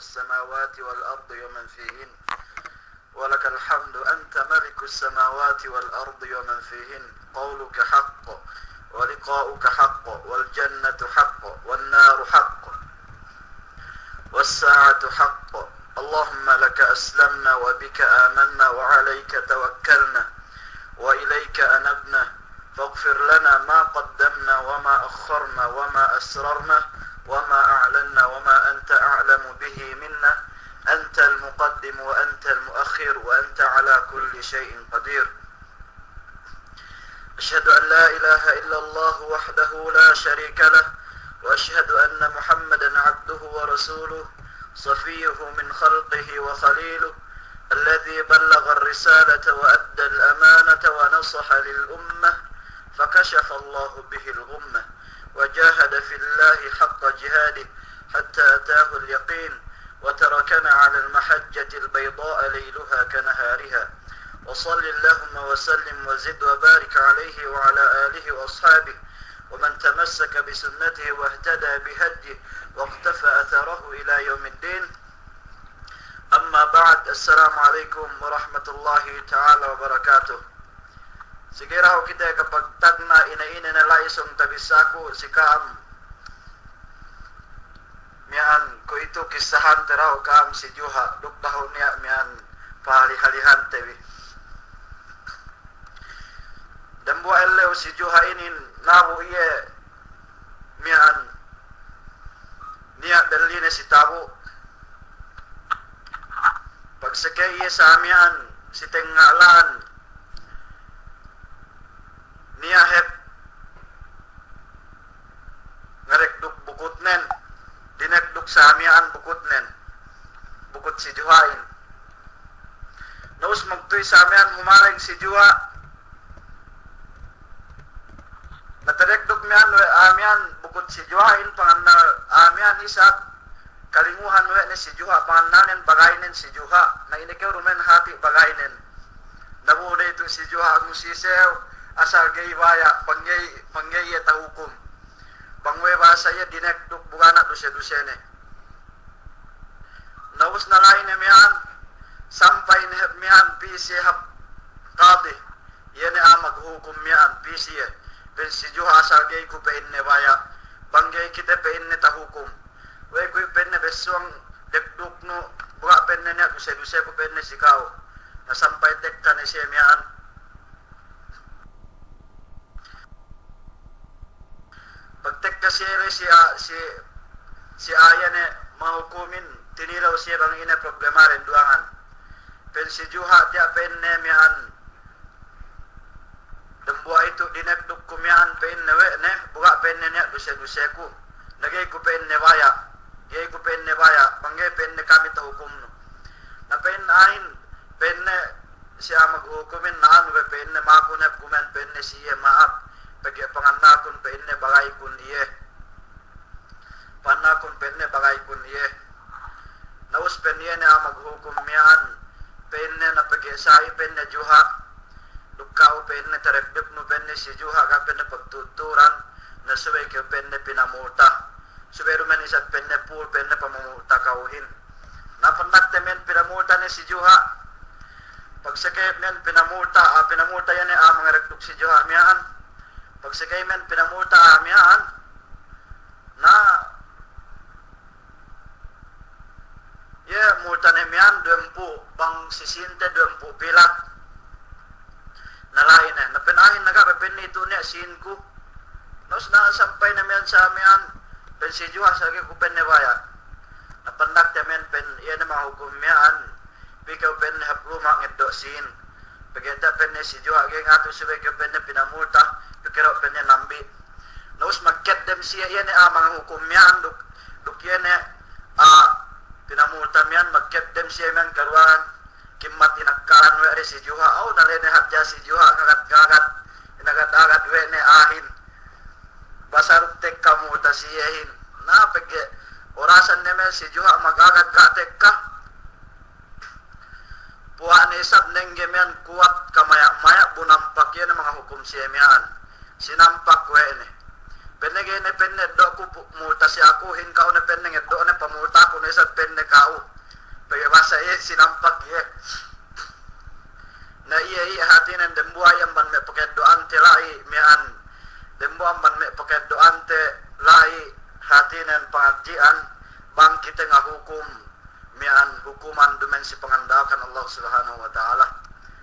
السماوات والأرض ومن فيهن ولك الحمد أنت ملك السماوات والأرض ومن فيهن قولك حق ولقاؤك حق والجنة حق والنار حق والساعة حق اللهم لك أسلمنا وبك آمنا وعليك توكلنا وإليك أنبنا فاغفر لنا ما قدمنا وما أخرنا وما أسررنا وما أعلنا وما أنت أعلم به منا أنت المقدم وأنت المؤخر وأنت على كل شيء قدير. أشهد أن لا إله إلا الله وحده لا شريك له وأشهد أن محمدا عبده ورسوله صفيه من خلقه وخليله الذي بلغ الرسالة وأدى الأمانة ونصح للأمة فكشف الله به الغمة وجاهد في الله حق جهاده حتى أتاه اليقين وتركنا على المحجة البيضاء ليلها كنهارها وصل اللهم وسلم وزد وبارك عليه وعلى آله وأصحابه ومن تمسك بسنته واهتدى بهديه واقتفى أثره إلى يوم الدين. أما بعد السلام عليكم ورحمة الله تعالى وبركاته. Sigiraw kita kapag tagna ina na laisong tabisaku si Kaam mian ko ito kisahan teraw Kaam si Juha dukdaho niya mian pahali-halihan tewi dambu elew si Juha inin nabu iye mian niya daline si tabu pagsakay iye sa mian si tengalan niya hep ngarekduk bukut nen dinekduk sa amian bukut nen bukut si Juhain naus magtuy sa amian humaring si Juha natarekduk mian we amian bukut si Juhain panganna amian isak kalinguhan we ni si Juha pangannanen bagainen si Juha na inikew rumen hati bagainen nabude itu si Juha ang sisew asal gay waya panggay ta hukum bangwe bahasa ya dinekduk bugana duse-dusene naus na lain mian sampai ni mian pisi hap qadi yene amag hukum mian pisi ben si Juha asal gay ku pein ne waya banggay kita pein ne ta hukum we ku pein ne besong dekduk no buga pein ne duse-duse ku pein ne sikaw na sampai dekta ne siya mian pagtek kasi si aya ne mahukumin tinilaw siya bang ina problema rin duangan pen si Juha dia pen ne mian dembua itu dinekduk kumian pen ne buka pen ne duse ku lagay ku pen ne waya gay ku pen ne waya bangay pen ne kami ta hukum no na pen ain pen ne siya maghukumin na ano pen ne makunap kumen pen ne siya maap pagi panganakon penne bagay kun iye panakon penne bagay kun iye naus penne na maghukom mian penne na pagi sai penne Juha dukaw penne tarekduk no penne si Juha ka penne pagtuturan na suway ke penne pinamuta suwero man isat penne pool penne pamamuta kauhin napandak temen pinamuta ni si Juha pagsakay men pinamuta yan mga rekduk si Juha mian pagsakay men pinamuta amihan na multa na miyan 20 bang sisinte 20 pilak nalain na pinahin naga pinito niya sinku nos na sampay na miyan sa amihan pen si Juha sa ko pen ne baya napandak temen pen iya na mahukum miyan pikaw pen hapluma ngeddo sin pageta pen si Juha geng ato subay ko pen pinamulta kira penya nambi naus magket dem siya yan mga hukum yan duk yan pinamulta yan magket dem siya yan karuan kimat inakkaan we si Juha nalene hadya si Juha inagat we ne ahin basaruk tek kamuta siyahin na pag orasan nemen si Juha magagat katek ka puan isap nenggemen kuat kamaya-maya bunampak yan mga hukum siya yan sinampak we ne penege ne penne do ku muta si aku hin ka ne penne do ne pamuta ko ne sa penne ka ye sinampak ye na iya hatinan dembuay amban me pakai doan te lai mian dembu amban me pakai doan te lai hatinan pengajian bang kita ngahukum mian hukuman dimensi pengandakan Allah Subhanahu wa taala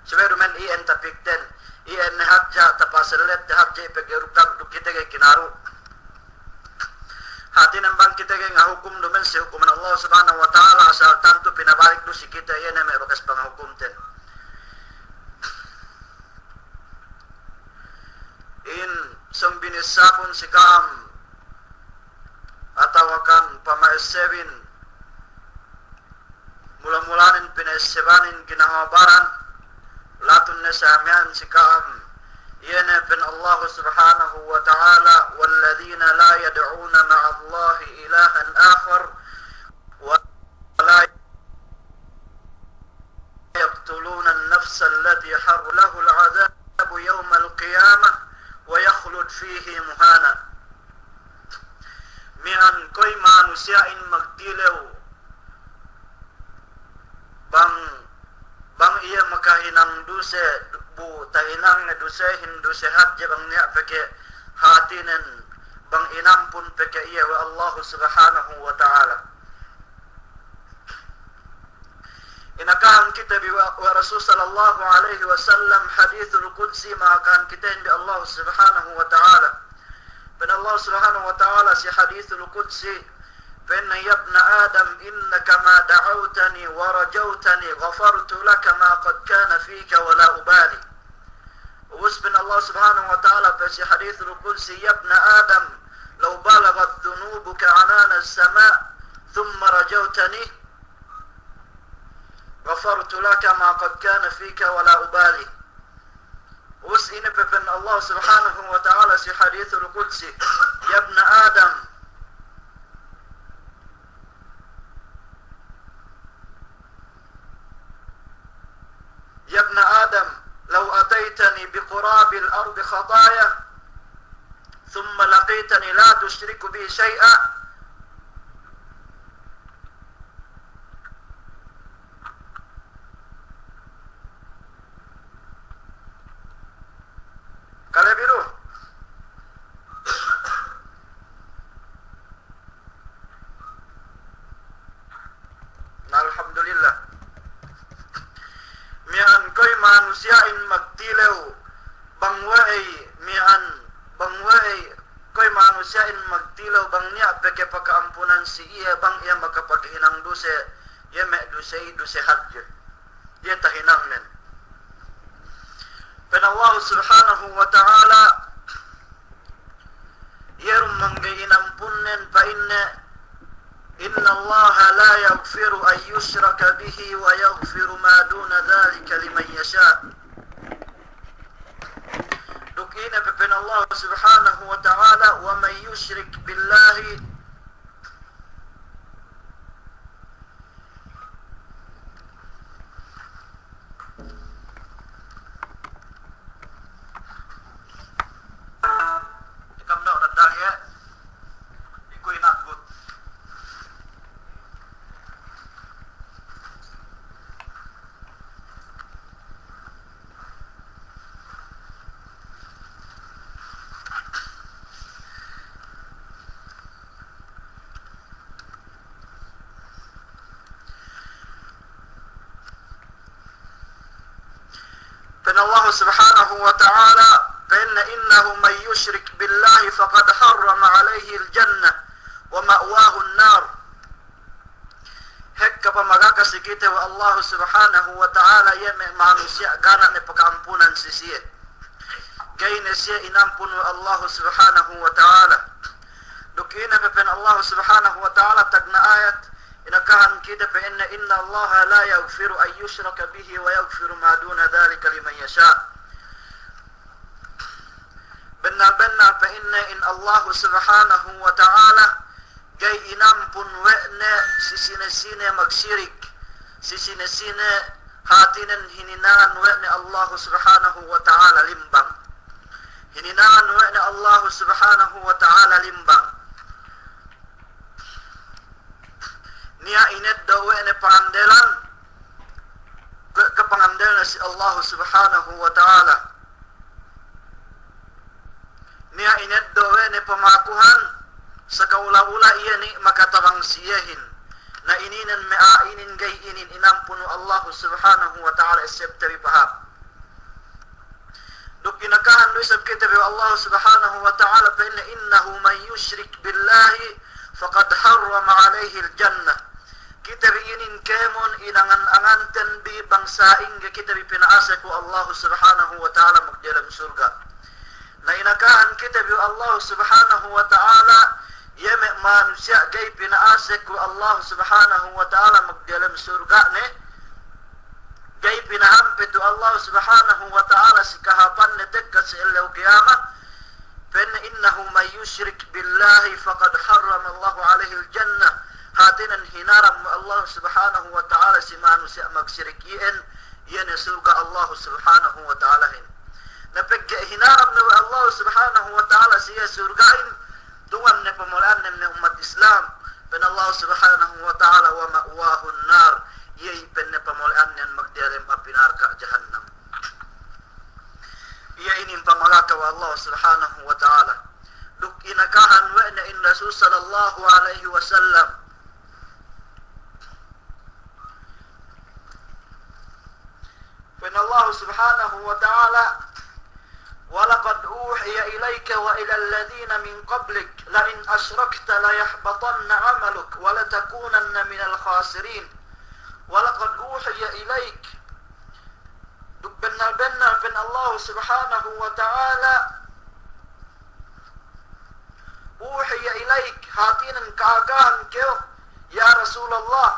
seberu men ien tapikten ien hajja tapaselet hajja pegerukan kita ke kinaru hatinan bang kita ke ngahukum dimensi hukuman Allah Subhanahu wa taala asal tantu pinabalik du si kita ien me bakas penghukum ten in sembinisapun sikam atau akan pamaesebin mula-mulanin pinaesebanin ginawabaran latun nesamian sikam yana bin Allah Subhanahu wa ta'ala walladzina la yad'una ma'allahi ilahan akhar wa la yaqtuluna an-nafsa allati harralahu al-'adhabu yawm al-qiyamah wa yakhlud fihi muhana mian koy manusia in magdilew bang iya makahinang duse bu tahinang na duse hinduse hadje bang niya peke hatinen bang inampun peke iya wa Allah Subhanahu wa ta'ala inakahan kita wa Rasul sallallahu alaihi wasallam hadithul qudsi makahan kita bi Allah Subhanahu wa ta'ala ben Allah Subhanahu wa ta'ala si hadithul qudsi ben ya ibn adam innaka ma da'awtani wa rajawtani ghafartu laka ma qad kana fika wa la ubali واسبن الله سبحانه وتعالى في حديث القدسي يا ابن آدم لو بلغت ذنوبك عنان السماء ثم رجوتني غفرت لك ما قد كان فيك ولا أبالي واسئن ببن الله سبحانه وتعالى في حديث القدسي يا ابن آدم يا ابن آدم لو أتيتني بقراب الأرض خطايا ثم لقيتني لا تشرك بي شيئا kalian biru alhamdulillah mian koy manusia in magtilew bangway mian bangway koy manusia in magtilew bang niya peke pakaampunan si iya bang iya makapaghinang duse iya me duse hadje iya tahinang nen pen Allah Subhanahu wa ta'ala yerum manggainampunnen pa inna Allah la yaghfiru an yushraka bihi wa yaghfiru ma duna dhalika liman yasha dukina pen Allah Subhanahu wa ta'ala wa man yushrik billahi الله سبحانه وتعالى فإن إنه من يشرك بالله فقد حرم عليه الجنة ومأواه النار هكا بمغاكا سكيته والله سبحانه وتعالى يمع manusia gana ne pakampunan sisiye kay nesiya inampun Allah subhanahu wa ta'ala dukina bepen Allah subhanahu wa ta'ala tagna ayat inakahan kita fa inna Allah la yaghfiru an yushraka bihi wa yaghfiru ma duna dhalika liman yasha benna fa in Allah subhanahu wa ta'ala gay inampun wa'ne sisine magsirik sisine hatinan hininaan wa'ne Allah subhanahu wa ta'ala limbang hininaan wa'ne Allah subhanahu wa ta'ala limbang niya ined daw wa'ne pandelan kapangandala si Allah subhanahu wa ta'ala. Niya ineddo wene pamakuhan sa kaula-ula iya ni makatarang siyahin na ininan meainin gay inin inampuno Allah subhanahu wa ta'ala isebtabi pahab. Duk inakahan do isab kitabi Allah subhanahu wa ta'ala fa innahu man yushrik billahi faqad harrama alayhi al-jannah. Kitabi inin kemon inangan-anganten bi bangsaing kitabi pinaasa ko Allah subhanahu wa ta'ala magdalam surga. Na inakahan kitabi Allah subhanahu wa ta'ala yeme manusia gay pinaasa ko Allah subhanahu wa ta'ala magdalam surga ne. Gay pinahampit Allah subhanahu wa ta'ala si kahapan ne tekkat sa ilaw qiyamah. Fa innahu man yushrik billahi faqad harrama Allah alayhi al-jannah. Hatinan hinaram Allah subhanahu wa ta'ala si manusia magsirikiin yan surga Allah subhanahu wa ta'ala hin. Napagka hinaram na Allah subhanahu wa ta'ala siya surgain tungan na pamulaan na umat Islam. Pen Allah subhanahu wa ta'ala wa ma'wahu an-nar. Iyay pen na pamulaan yan magdialim apinarka jahannam. Iya inin pamagaka wa Allah subhanahu wa ta'ala. Duk inakahan wa na in Rasul sallallahu alaihi wasallam. Pen Allah subhanahu wa ta'ala وَلَقَدْ أُوحِيَ إِلَيْكَ وَإِلَى الَّذِينَ مِنْ قَبْلِكَ لَئِنْ أَشْرَكْتَ لَيَحْبَطَنَّ عَمَلُكَ وَلَتَكُونَنَّ مِنَ الْخَاسِرِينَ وَلَقَدْ أُوحِيَ إِلَيْكَ بَنَّ الله سبحانه وتعالى أُوحِيَ إِلَيْكَ هاتينا كاكاهن كيو يا رسول الله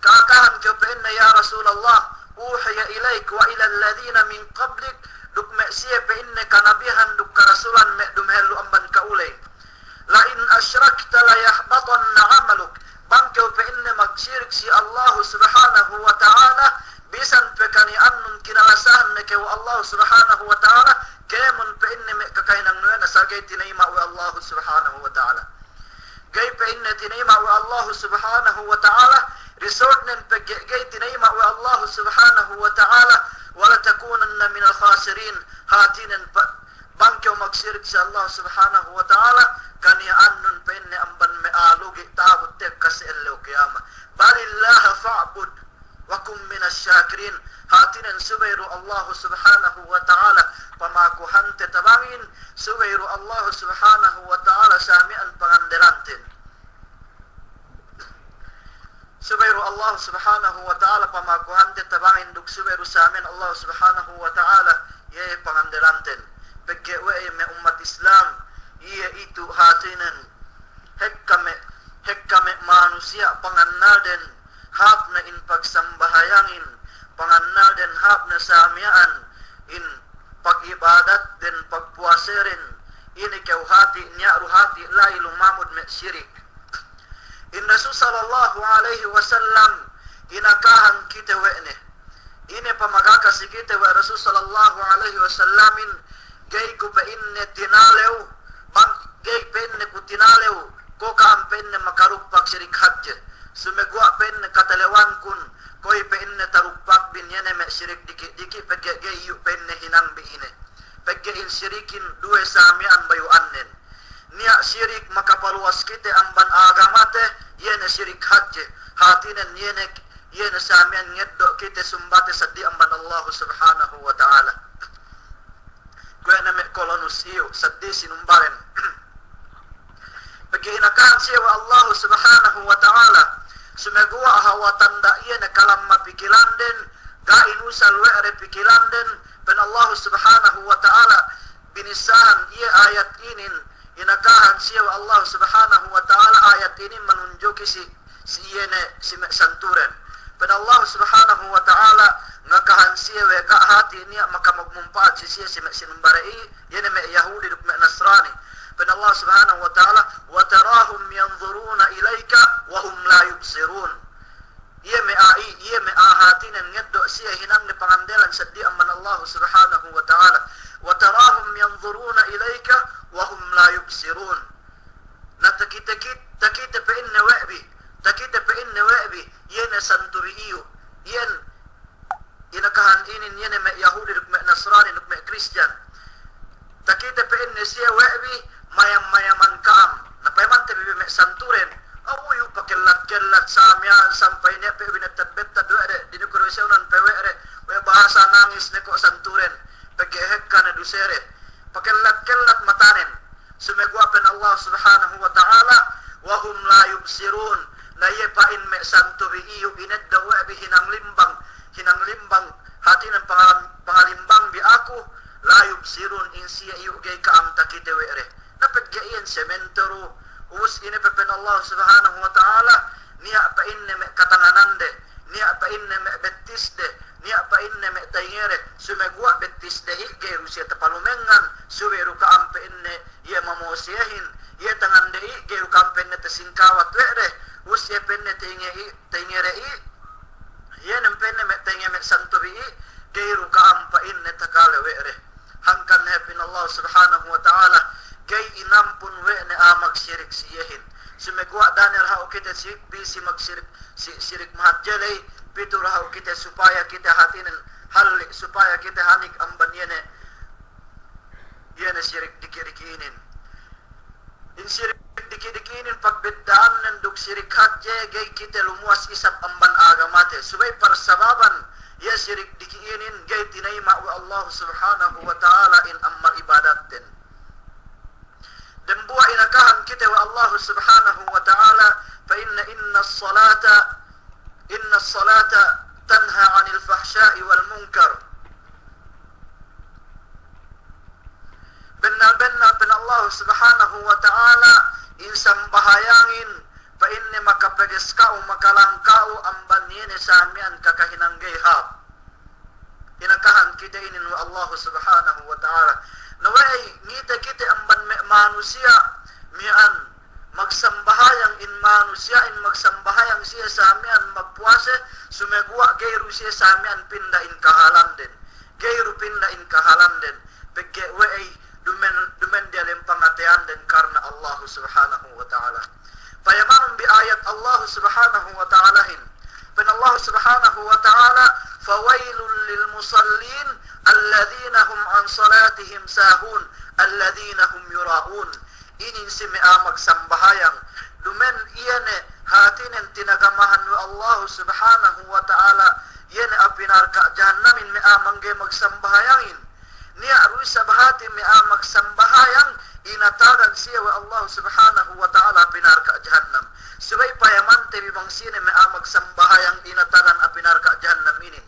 كاكاهن كيو بإن يا رسول الله أُوحِيَ إِلَيْكَ وَإِلَى الَّذِينَ مِنْ قَبْلِكَ duk meksiya pa inne kanabihan duk karasulan me dumhelu amban kaulay. La in asyrakta la yahbatanna amaluk. Bangkaw pa inne magsirik si Allah subhanahu wa ta'ala bisan pa kani annun kinalasahan na kayo Allah subhanahu wa ta'ala kemon pa inne me kakainang nuya na sagay tinayma wa Allah subhanahu wa ta'ala. Gay pa inne tinayma wa Allah subhanahu wa ta'ala resort nen pa gay tinayma wa Allah subhanahu wa ta'ala wala takunanna min al-khasirin hatinan bangkaw magsirik sa Allah subhanahu wa ta'ala kaniyaan nun pa inne amban me alugi tabot tek kasi ilaw qiyama balillaha fa'bud wa kum min asyakirin hatinan subayru Allah subhanahu wa ta'ala pamakuhante tabangin subayru Allah subhanahu wa ta'ala samian pangandelantin Subairu Allah subhanahu wa ta'ala pamakuhante tabangin duk subairu samin Allah subhanahu wa ta'ala ye pangandelanten pagkewe me umat Islam iya itu hatinan hekkame manusia pangannalden hap na in pagsambahayangin pangannalden hap na samian in pagibadat den pagpuaserin ini kau hati nya ruhati la ilumamud me syirik. In Rasul sallallahu alaihi wasallam inakahan kita wene. Ini pamagakasi kita wa Rasul sallallahu alaihi wasallamin gay ko pa inne tinalew bang gay penne ko tinalew ko ka penne makarupag sirik hajj. Sumegwa penne katalewan kun koy penne tarupag bin yene me sirik diki pagge gay yu penne hinang biine. Pagge il sirikin duwe samian bayu annen. Niya sirik makapaluas kita ang ban agamate yene sirik hajj hatinan yene samian ngeddo kita sumbate sadi ang ban Allah subhanahu wa ta'ala kaya na me kolonus iyo sadi sinumbaren pag inakahan siya wa Allah subhanahu wa ta'ala sumagawa hawa tanda yene kalam mapikilan din gainusal we're pikilan din pan Allah subhanahu wa ta'ala binisahan iya ayat inin inakahan siya wa Allah subhanahu wa ta'ala ayat ini menunjuki si santuren. Pada Allah subhanahu wa ta'ala ngakahan siya wa hati niya makamagmumpaat siya sinumbarai yene me Yahudi duk me Nasrani. Pada Allah subhanahu wa ta'ala wa tarahum yanzuruna ilayka wa hum la yubsirun. Iya me ahatin ang ngeddo siya hinang ni pangandelan sa di aman Allah subhanahu wa ta'ala. Wa tarahum yanzuruna ilayka wa hum la yubsirun. Na takita pa inna wa'bi. Takita pa inna wa'bi. Yan santuriyo. Yan inakahan inin yene me Yahudi nuk me Nasrani nuk me Christian takite pe inne siya webi mayam-mayaman kaam na payman te bibi me santuren awu pakelat-kelat samyan sampai ne pe binetat-betat duere dinukuro siya unan pewere we bahasa nangis ne ko santuren pagehek ka na dusere pakelat-kelat matanen sumegwapen Allah subhanahu wa ta'ala wa hum la yubsirun na ye pain me santo bi iyo binedda webi hinang limbang hati ng pangalimbang bi ako la yubsirun in siya iyo gay kaam takite weere napagyain sementero us inepepen Allah subhanahu wa ta'ala niya pa inne me katanganande niya pa inne me betisde niya pa inne me tayere sumegwa betisde gay rusia tapalumengan suweru kaam pa inne ye mamosiyahin ye tangande gay kaam pa inne tasingkawat weere us ye penne tayere ye nem penne me tayere me santobi gay kaam pa inne takale weere hangkan hepin Allah subhanahu wa ta'ala gay inampun we ne amag sirik siyehin sumegwa danel hao kita sirik bisi magsirik sirik mahadjelay pitur hao kita supaya kita hatinin halik supaya kita hanik amban yene sirik dikirikinin in sirik dikirikinin pagbedaan nanduk sirik hadje gay kita lumuas isap amban agamate subay parsababan ya sirik dikirikinin gay tinayma wa Allah subhanahu wa ta'ala in ammal ibadatin dan buah inakahan kita wa Allah subhanahu wa ta'ala fa inna as-salata tanha 'anil fahsya'i wal munkar benna Allah subhanahu wa ta'ala insam bahayangin fa inna makapagiskau makalangkau amban yene samian kakahinang gayhab inakahan kita inin wa Allah subhanahu wa ta'ala naway ngita kita amban manusia mian magsambahayang in manusia in magsambahayang siya samian magpuase sumegwa gayru siya samian pinda in kahalan din gayru pinda in kahalan din pegge way dumen dia lempangatian din karna Allah subhanahu wa ta'ala payaman bi ayat Allah subhanahu wa ta'ala hin pen Allah subhanahu wa ta'ala fawailul lil musallin alladhina hum an salatihim sahun alladhina hum yura'un inin si mi'amag sambahayang dumen iyane hatinen tinagamahan wa Allah subhanahu wa ta'ala yene apinarka jahannamin mi'amang ge magsambahayangin niya ruy sabahati mi'amag sambahayang inatagan siya wa Allah subhanahu wa ta'ala pinarka jahannam subay payaman te bibang sine mi'amag sambahayang inatagan apinarka jahannam inin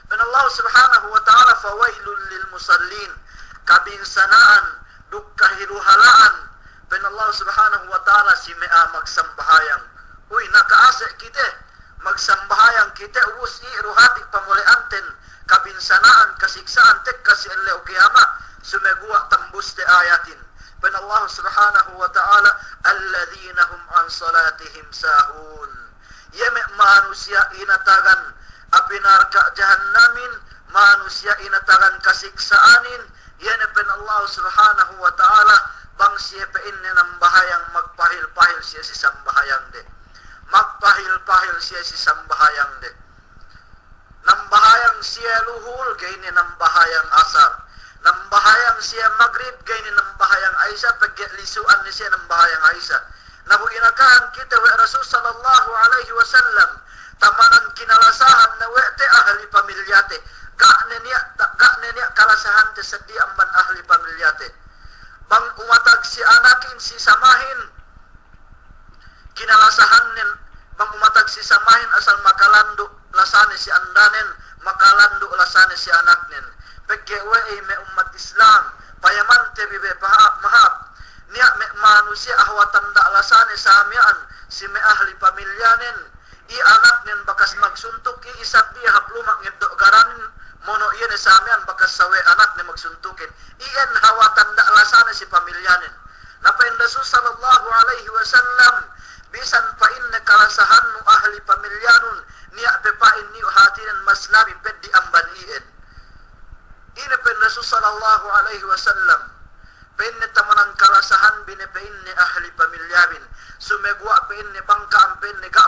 ben Allah subhanahu wa ta'ala fawailul lil musallin kabinsanaan dukkahiruhalaan ben Allah subhanahu wa ta'ala si mea magsambahayang uy nakaase kita magsambahayang kita uus iruhati pamulianten kabinsanaan kasiksaan tek kasi enleo kiyama sumegua tambus te ayatin ben Allah subhanahu wa ta'ala alladhina hum an salatihim sahun yeme manusia inatagan apinarka jahannamin manusia inatagan kasiksaanin yene pen Allah subhanahu wa ta'ala bang siya pe inne ng bahayang magpahil-pahil siya si sambahayang de magpahil-pahil siya si sambahayang de ng bahayang siya luhul gayni ng bahayang asar ng bahayang siya magrib gayni ng bahayang aisa paglisuan ni siya ng bahayang aisa nabu inakahan kita wa Rasul sallallahu alaihi wasallam tamanan kinalasahan na wete ahli pamilyate gakne niya kalasahan te sedi amban ahli pamilyate bang umatag si anakin si samahin kinalasahan nin bang umatag si samahin asal makalando lasane si andanen makalando lasane si anaknen peggewe me umat Islam payaman te bibe mahap niya me manusia ahwatan da lasane samian si me ahli pamilyanen i anak nin bakas magsuntuk i isat di haplumak ngeddo garanin mono iyan samian bakas sawe anak ni magsuntukin iyan hawatan da alasana si pamilyanin napain Rasul sallallahu alaihi wasallam bisan pa inna kalasahan no ahli pamilyanun niya pepain niyo hatinan maslabi peddi amban iyan ina pen Rasul sallallahu alaihi wasallam penne tamanang kalasahan bine penne ahli pamilyabin sumegwa penne bangka penne ga